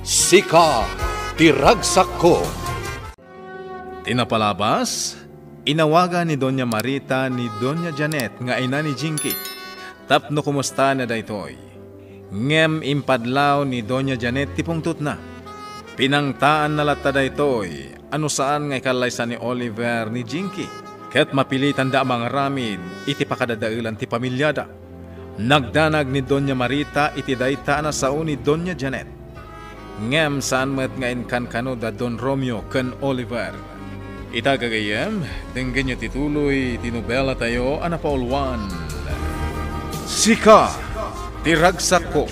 Sika Tiragsak Ko. Tinapalabas, inawagan ni Doña Marita ni Doña Janet nga ina ni Jinky. Tapno kumusta na daytoy. Ngem impadlaw ni Doña Janet tipungtut na. Pinangtaan na lata daytoy, ano saan nga ikalaysa ni Oliver ni Jinky. Ket mapilitan da mga ramid, iti pakadadailan ti pamilyada. Nagdanag ni Doña Marita iti dayta na sao ni Doña Janet. Ngem saan met nga inkan kano da Don Romeo ken Oliver. Itagagayem, denggan nyo tituloy tinubela tayo anapaulwan. Sika Tiragsak Ko.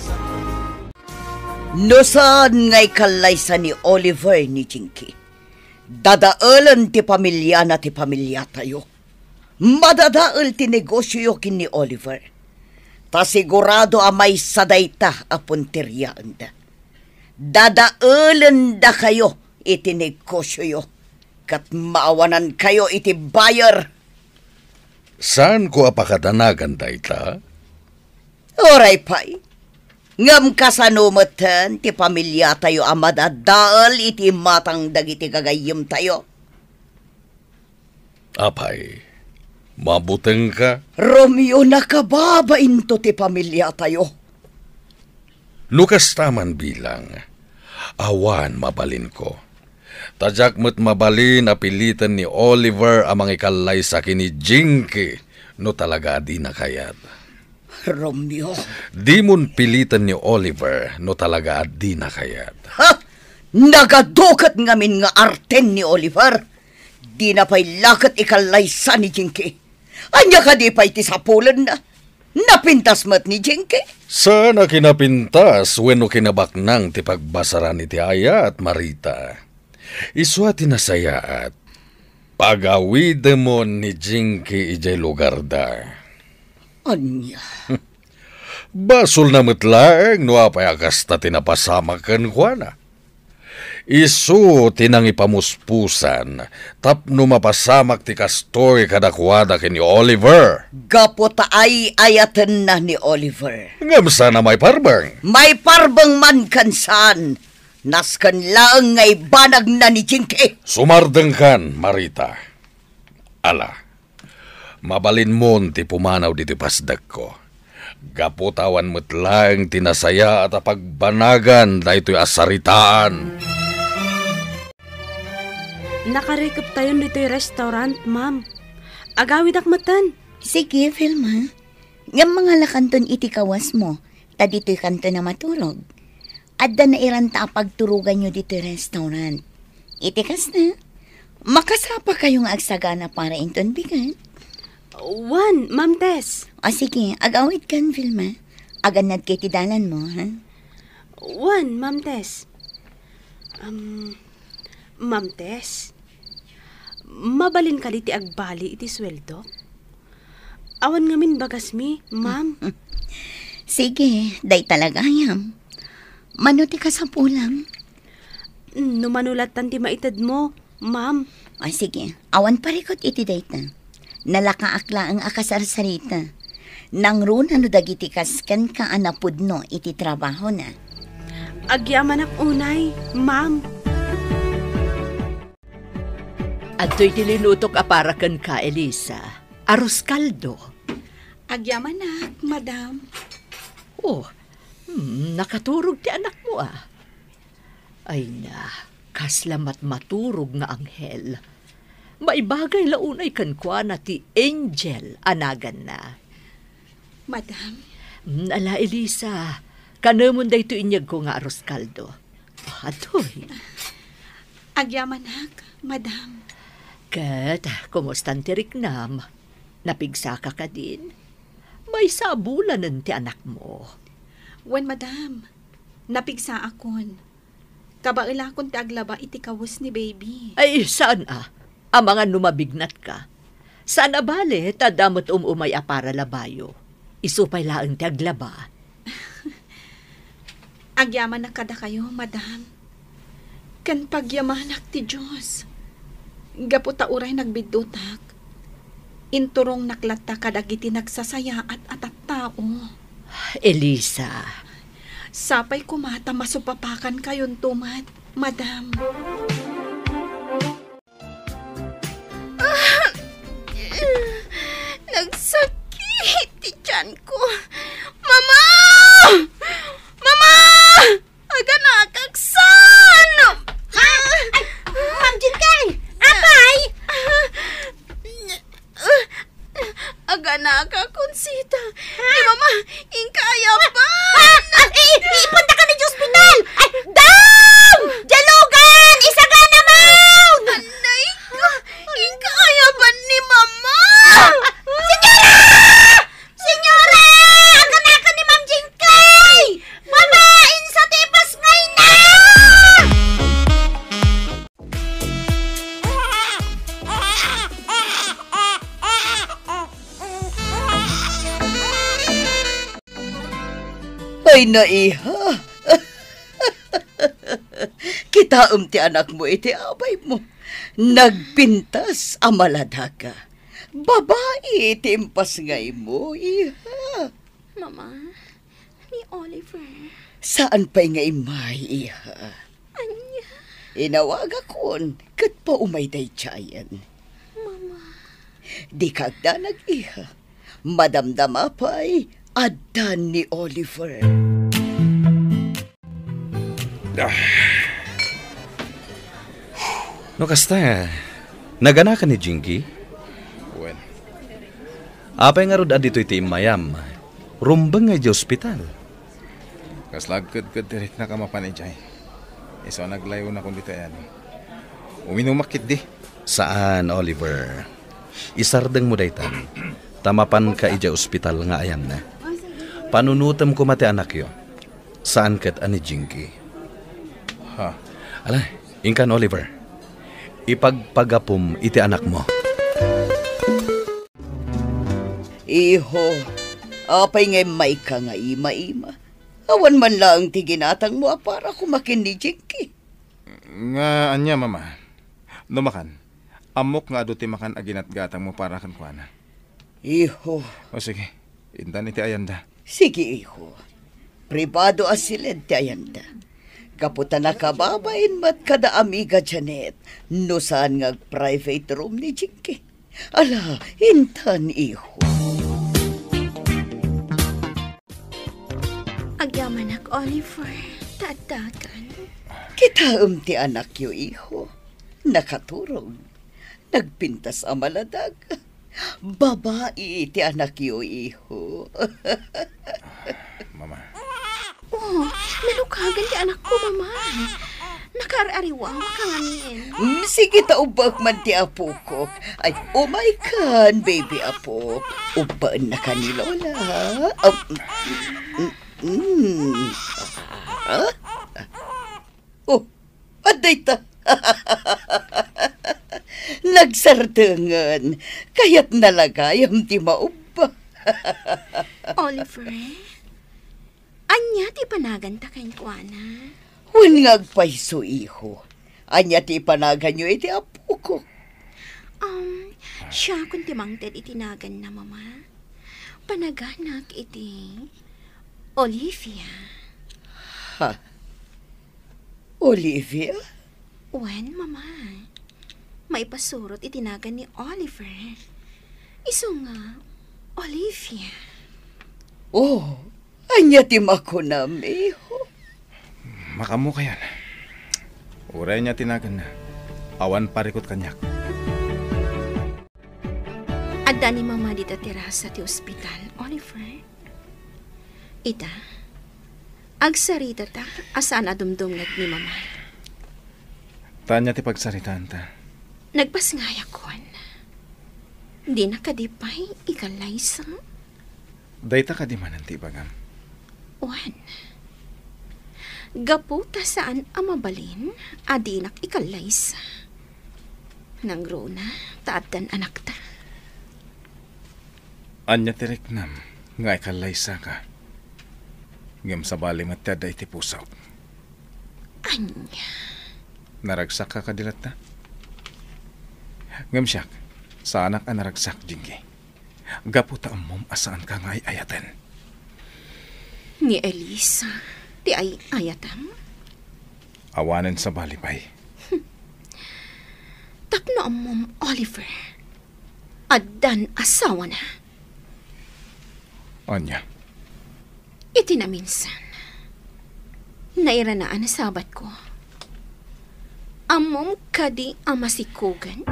No saan nga'y kalaysa ni Oliver ni Jinky. Dadaalan ti pamilya na ti pamilya tayo. Madadaal ti negosyo kin ni Oliver. Ta sigurado amay sadayta a punteryaan da. Dadaalan da kayo iti negosyo. Kat maawanan kayo iti buyer. Saan ko apakadanagan dayta? Oray pay. Ngam kasanumatan ti pamilya tayo amadadaal iti matang dagiti gagayim tayo. Apay, mabuteng ka? Romeo, nakababain to ti pamilya tayo. Lukas taman bilang, awan mabalin ko. Tajak mo't mabalin apilitan ni Oliver amang ikalay sa kini Jinky, no talaga di na kayat. Romeo. Di mon pilitan ni Oliver, no talaga di na kayat. Ha? Nagadukat ngamin nga arten ni Oliver. Di na pa'y lakat ikalaysa ni Jinky. Anya ka di pa'y tisapulan na. Napintas mat ni Jinky. Sana kinapintas wenno kinabaknang ti pagbasaran iti Aya at Marita. Iswa tinasayaat. Pagawidemon ni Jinky ijay lugar da. Anya? Basol na metlaeng no apay akasta tinapasamakan ko na. Isu tinang ipamuspusan tapno mapasamak ti kastoy kadakwada ken ni Oliver. Gapo taay ayatan na ni Oliver. Ngam sana may parbang. May parbang man kansan. Naskan lang ngay banag na ni Jinky. Sumardeng kan, Marita. Ala, mabalin mon ti pumanaw diti pasdag ko. Gaputawan mo't lang tinasaya at pagbanagan na ito'y asaritaan. Nakarekap tayo dito'y restaurant, ma'am. Agawid akmatan. Sige, Vilma. Ngam mga lakanton iti kawas mo, ta dito'y kanto na maturog. Adda na iranta pagturugan nyo dito'y restaurant. Itikas na. Makasapa kayong agsagana para inton bigan. One, Ma'am Tess. O sige, agawid kan, Vilma. Aganad kay tidalan mo, ha? One, Ma'am Tess. Ma'am Tess, mabalin ka ti agbali iti sweldo? Awan ngamin bagas mi, ma'am. Sige, day talaga yam. Manuti ka sa pulang. Numanulatan ti maitad mo, ma'am. O sige, awan parikot iti dayta. Nalakaakla ang akasarsarita. Nang runa no dagiti kasken ka anapud no iti trabaho na. Agyaman ak unay, ma'am. At to'y tilinutok aparakan ka, Elisa. Arroz caldo. Agyamanak, madam. Oh, nakaturog ti anak mo ah. Ay na, kaslamat maturog nga anghel. Maibagay launay kankwa na ti Angel anagan na. Madam? Ala, Elisa, kanamon day to inyag ko nga arroz caldo. Atoy. Agyamanak, madam. Kat, kumustan ti Riknam? Napigsa ka ka din? May sabulanan ti anak mo. Wen, madam. Napigsa akon. Kabaila akon ti aglaba iti kawus ni baby. Ay, saan ah? Ang mga numabignat ka. Saan abale, tadamot umay para labayo. Isupay laang ti aglaba. Agyaman na kada kayo, madam. Kan pagyamanak ti Diyos. Gaputa uray nagbidutak. Inturong naklata kadagiti nagsasaya at tao. Elisa. Sapay kumata masupapakan kayon tumat, madam. Nagsakit ti tiyan ko. Mama! Mama! Aga nakaksan! Ma'am Jinkay! Apay! Aga nakakonsita. Di mama, inkaya ba? Ipunta ka na sa ospital! Ay, Dam! Jalugan! Isa ka naman! Anay ka, inkaya ba ni mama? Senyora! Senyora! Ang kanaka ni Ma'am Jinkay! Babain sa tipas ngay na! Ay naiha. Kita ti anak mo iti abay mo. Nagpintas amaladaga. Babae iti impas ngay mo, iha. Mama, ni Oliver. Saan pa'y ngay may, iha? Anya, Inawag akon, kat pa umayday tiyayan. mama. Di kagda nag-iha. Madamdama pa'y adan ni Oliver. No kasta, nagana ka ni Jinky? Well, Apay nga rod adito iti mayam. Rumbang nga di ospital. kaslagkad dirit na kamapan jay. Iso naglayo na kung dito yan. Uminumakit di. Saan, Oliver? Isardeng mo daytan. Tamapan ka ija ospital nga ayan na. Panunutam ko mati anak yo. Saan kat ani Jinky? Ha? Ala, ingkan Oliver. Ipagpagapom iti anak mo. Iho, apay ngay may ka nga ima-ima. Awan man lang ti ginatang mo para kumakin ni Jinky. Nga anya, mama. Numakan. Amok nga do ti makan aginat gatang mo para kan kuana. Iho, O sige, intan iti ayanda. sige iho. Pribado asilid ti ayanda. Kaputa na kababain mat kada amiga Janet. No saan nga private room ni Jinky. Ala, hintan iho. Agyamanak, Oliver. Tatakan. Kita ti anak yo iho. Nakaturog. Nagpintas amaladag. Babae ti anak yo iho. Mama. Oh, nalukagan ti anak ko, mama. Nakaraariwang makanganin. Sige ta ubag man ti apo ko. Ay, oh my God, baby apo. Ubaan na ka ni Lola. Oh, aday ta. Nagsardangan. Kaya't nalagayam ti mauba. Oliver, anya ti panagan ta kain kuana. Wan ngagpaiso iho. Anya ti panagan nyo iti apo ko. Siya kung timangted itinagan na, mama. Panaganak iti Olivia. Ha? Olivia? Wen, mama. May pasurot itinagan ni Oliver. Iso nga, Olivia. Oh, anya ti makunam iho. Makamu ka yan. Uray niya tinagan na. Awan parikot kanyak. Adda ni mama dita terasa ti ospital, Oliver. Ita, agsarita ta, asaan adumdumnag ni mama. Tanya ti pagsaritaan ta. Nagpasngaya kon. Di na kadipay, ikalaysa. Dayta ka di manan ti bagam. Wan. Gaputa saan amabalin, adinak ikalaysa. Nang rona, taatan anak ta. Anya ti reknam, nga ikalaysa ka. Ngam sa bali matada iti pusaw. Anya. Naragsak ka kadilat ta? Ngam siyak, sa anak ang naragsak, Jinky. Gaputa mom asaan ka nga ayatan. Ni Elisa, ti ti ay ayatam. Awanan sa balipay. Tapno amom Oliver. Addan asawa na. Anya, Iti na minsan. Nairanaan na sabat ko. Amom kadi amasikugan.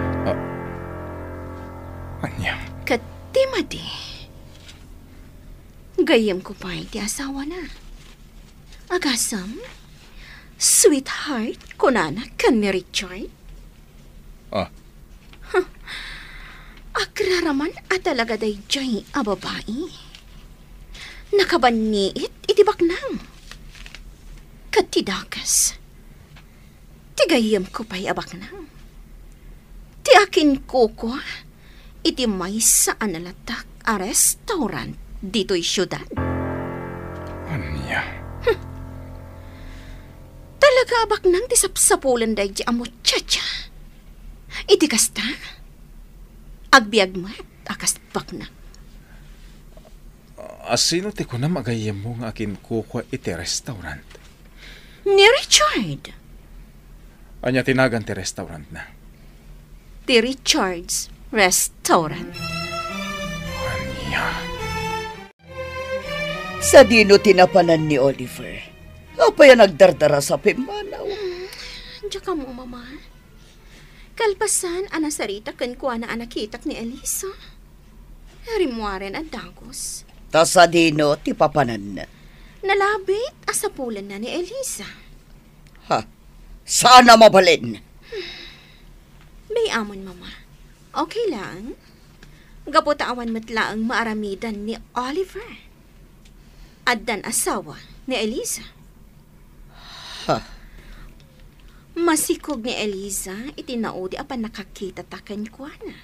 anya. Katimadi. Gayam ko pa iti asawa na. Agasam, sweetheart ko na kan ni Richard. Ah, Agraraman at talaga day jay a babae. Nakabaniit iti baknang. Katidakas. Tigayam ko pa'y abaknang. Ti akin kuko iti may saan nalatak a restaurant dito'y syudad. anya. Talaga abaknang ti sapsapulan day di a muchacha. Iti kasta. Agbiag mo akas baknang. Asino ti ko na magayam mo nga akin kuko iti restaurant? Ni Richard. Anya tinagan ti restaurant na. Ti Richard's Restaurant. Anya. Sa dino tinapanan ni Oliver. Apa yan nagdardara sa pimanaw? Diyan ka mo, mama. Kalpasan, anasarita kan kuha na anakitak ni Elisa. Rimuaren at dagos. Ta sa dino ti papanan na. Nalabit asapulan na ni Elisa. Ha? Sana mabalin. May amon, mama. Okay lang. Gaputawan mo't laang maaramidan ni Oliver. Addan asawa ni Elisa. Ha? Masikog ni Eliza, itinaudi apan nakakita takan ko na.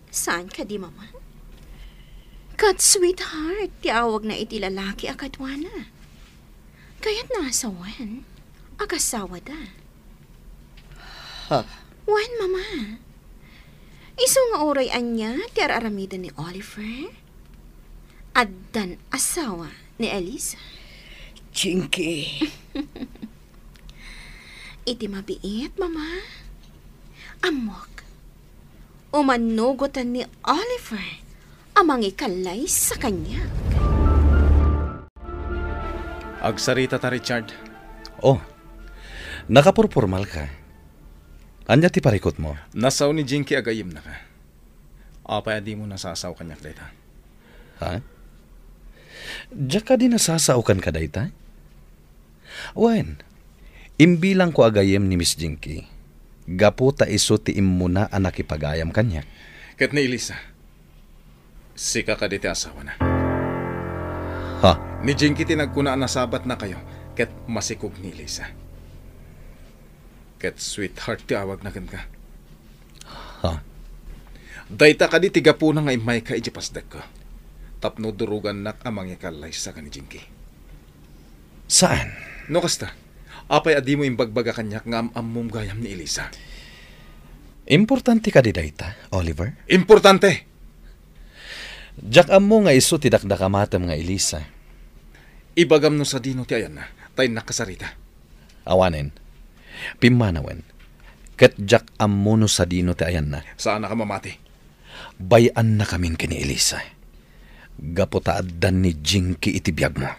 Saan ka di, mama? Kat sweetheart, tiawag na iti lalaki akatwana. Kaya't nasawan, akasawa da. Ha? Wan, mama. Iso nga oray anya, ti aramida ni Oliver. Addan asawa ni Eliza. Chinky. Iti mabiit, mama. Amok. Umanugotan ni Oliver amang ikalay sa kanya. Agsarita ta, Richard. Oh, nakapurpormal ka. Anya ti parikot mo? Nasaw ni Jinky agayim na ka. Apay di mo nasasaw kanya kleta. Ha? Diyak ka din nasasaukan ka dayta? Wen, imbilang ko agayem ni Miss Jinky. Gaputa iso ti immuna anak ipagayam kanya. Ket ni Elisa, sika ka di ti asawa na. Ha? Ni Jinky tinagkunaan na sabat na kayo, ket masikog ni Elisa. Ket sweetheart ti awag na ka. Ha? Dayta ka di tigapunan nga imay ka ijipasdag ko. Tapno durugan nak amang ikalay sa ka ni Jinky. Saan? No kasta, apay adi mo imbagbaga kanyak nga amam gayam ni Elisa. Importante ka di dayta, Oliver? Importante! Diyak mo nga iso ti dakdakamatam nga Elisa. Ibagam no sa dino ti ayan na, tayo nakasarita. Awanin, pimanawen, ket diyak mo no sa dino ti ayan na. Saan na ka mamati? Bayan na kamin kini Elisa. Gaputaaddan ni Jinky iti biyag mo.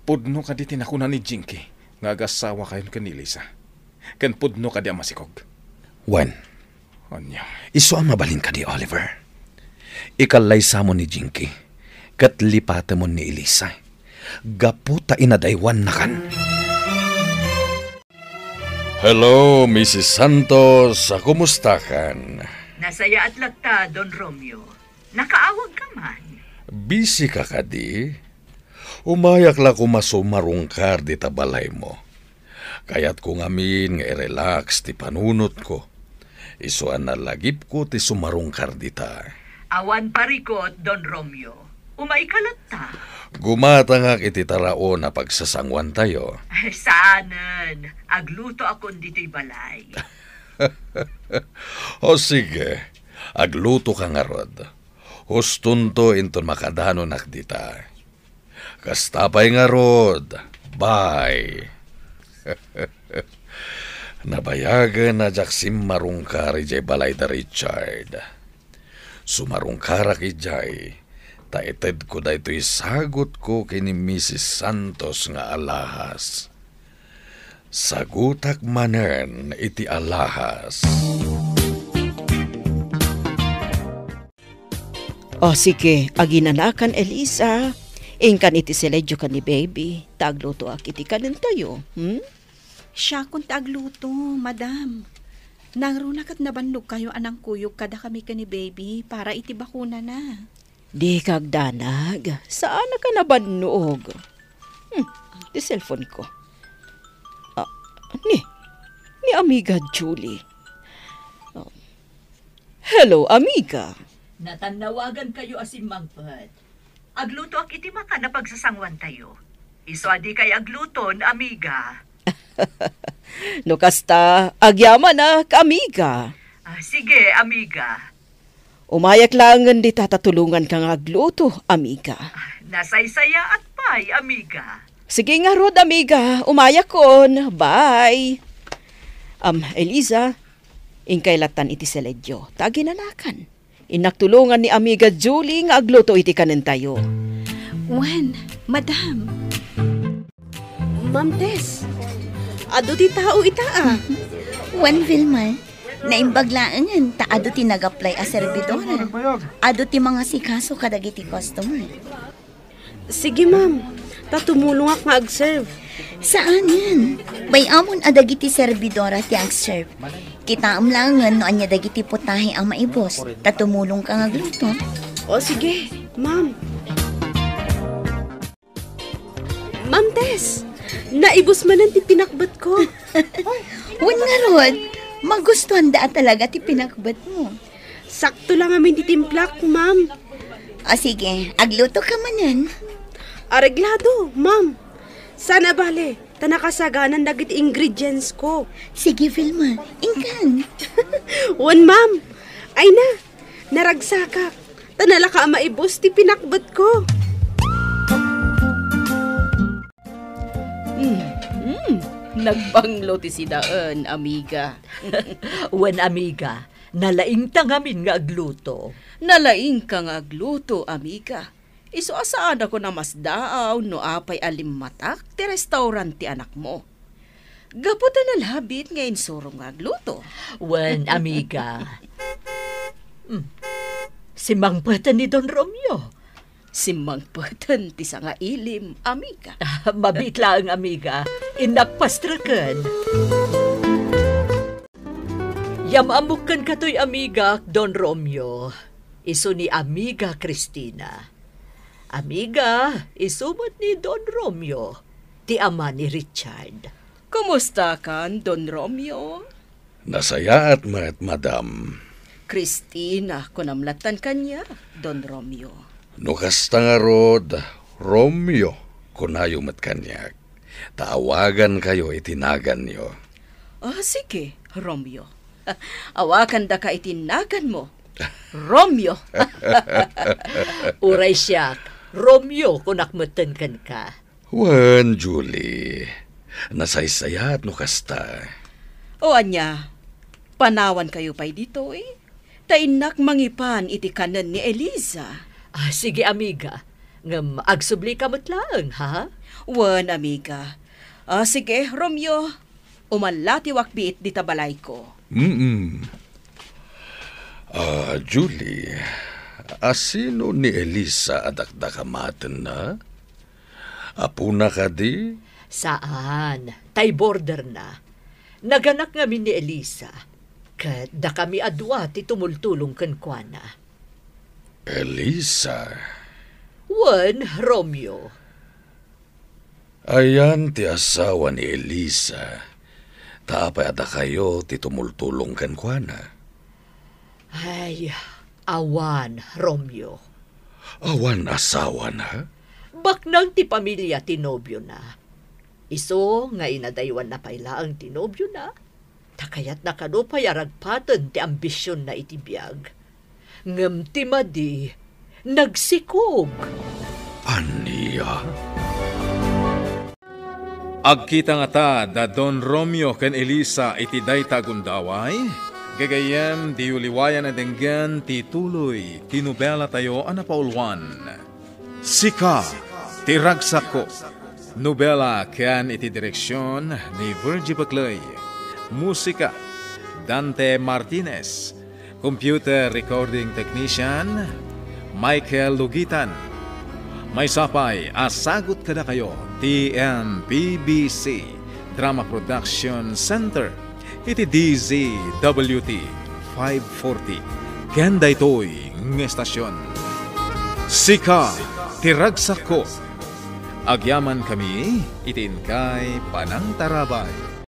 Pudno ka di tinakuna ni Jinky, nga agasawa kayon ka ni Elisa. Ken pudno ka di ang masikog. Wen, Anya, iso ang mabalin ka di Oliver. Ikalay sa mo ni Jinky, kat lipata mo ni Elisa. Gaputa inadaywan na kan. Hello, Mrs. Santos. Kumusta kan? Nasaya at lagta, Don Romeo. Nakaawag ka man. Busy ka ka di? Umayak la kumasumarungkar di tabalay mo. Kaya't kung amin nga i-relax ti panunot ko. Isuan na lagip ko ti sumarungkar di ta. Awan parikot, Don Romeo. Umaikalat ta. Gumatangak iti tarao na pagsasangwan tayo. Saanan, agluto akon dito'y balay. O sige, agluto ka nga rod. Hustunto inton makadano nakdita. Kastapay nga rod. Bye. Nabayagan na jak marungkar ijay balay da Richard. Sumarungkara ijay, taited ko da ito'y sagot ko kini Mrs. Santos nga alahas. Sagutak manen iti alahas. O sige, aginanakan Elisa. Ingkan iti seledyo ka ni baby. Tagluto ak iti kanin tayo. Siya kung tagluto, madam. Nangruna kat nabanlog kayo anang kuyog kada kami ka ni baby para iti bakuna na. Di kagdanag. Saan na ka nabannog? Di cellphone ko. Ni amiga Julie. Hello, amiga. Natanawagan kayo asin mangpad. Agluto ak iti maka na pagsasangwan tayo. Iso adi kay agluton, amiga. No kasta, agyaman na ka-amiga. Sige, amiga. Umayak langan di tatatulungan kang agluto, amiga. Nasaysaya at pay, amiga. Sige nga rod, amiga. Umayak kon. Bye. Eliza, ingkailatan iti seledyo. Taginanakan. Inaktulungan ni amiga Julie nga agluto iti kanin tayo. Wen, madam. Ma'am Tess, ado ti tao ita Wen Vilma, naimbaglaangan ta ado ti nag-apply a servidora. Ado ti mga sikaso kadagiti customer. Sige ma'am, tatumulong ak nga ag-serve. Saan yan? May amon adagiti servidora ti ag-serve. Kita amlangan no anya dagiti putahe ang maibos. Tatumulong ka nga gluto. O sige, ma'am. Ma'am Tess, naibos man ang tipinakbat ko. Wen nga rod, magustuhan da talaga ti pinakbat mo. Sakto lang amin titimplak, ma'am. O sige, agluto ka manan. Areglado, ma'am. Sana bale, tanakasaganan dagit ingredients ko. Sige, Vilma, ingkan. Wan, ma'am. Ay na, naragsakak. Tanala ka maibos ti pinakbat ko. Nagbanglo ti sidaan, amiga. Wen amiga, nalaing tangamin nga agluto. Nalaing ka nga agluto, amiga. Iso asaan ako na mas daaw no apay alimmatak ti restaurant ti anak mo. Gaputa na labit nga insurong nga agluto. Wen amiga. Si Mangpatan ni Don Romeo. Si Mangpatan ti nga ilim, amiga. Mabitla ang amiga, inakpastrakan. Yamamukan katoy amiga, Don Romeo. Iso ni amiga Cristina. Amiga, isumot ni Don Romeo, ti ama ni Richard. Kumusta kan, Don Romeo? Nasaya at madam. Cristina, kunamlatan kanya, Don Romeo. Nukasta nga rod, Romeo, kunayo mat kanyak. Taawagan kayo itinagan niyo. Sige, Romeo. Awakan da ka itinagan mo. Romeo. Uray siya, Romeo kung nakmatan kan ka. Wan, Julie. Nasaysaya at nukasta. O anya, panawan kayo pa'y dito eh. Tainak mangipan iti kanan ni Eliza. Sige amiga, ngam agsubli ka matlang, ha? Wan, amiga. Sige, Romeo. Umalati wakbiit di tabalay ko. Julie, asino ni Elisa adakdakamaten na? Apuna ka di? Saan? Tay border na. Naganak ngamin ni Elisa. Kada kami adwa ti tumultulong kan kuana. Elisa? Wan, Romeo. Ayan ti asawa ni Elisa. Taapay ada kayo ti tumultulong kan kuana. Ay, awan, Romeo. Awan asawa na? Baknang ti pamilya tinobyo na. Iso nga inadaywan na paila ang tinobyo na. Takayat na kanupay aragpatan ti ambisyon na itibiyag. Ngam ti madi, nagsikog. Aniya? Agkita nga ta da Don Romeo ken Elisa iti dayta gundaway, gagayem di uliwayan na denggan ti tuloy tinubela tayo anapaulwan. Sika, ti ragsak ko. Nobela ken iti direksyon ni Virgie Baclay. Musika, Dante Martinez. Computer recording technician, Michael Lugitan. May sapay, asagot kada kayo, TMPBC, Drama Production Center, iti DZWT 540, kenda ito'y ng estasyon. Sika, tiragsak ko. Agyaman kami, itin kay Panang Tarabay.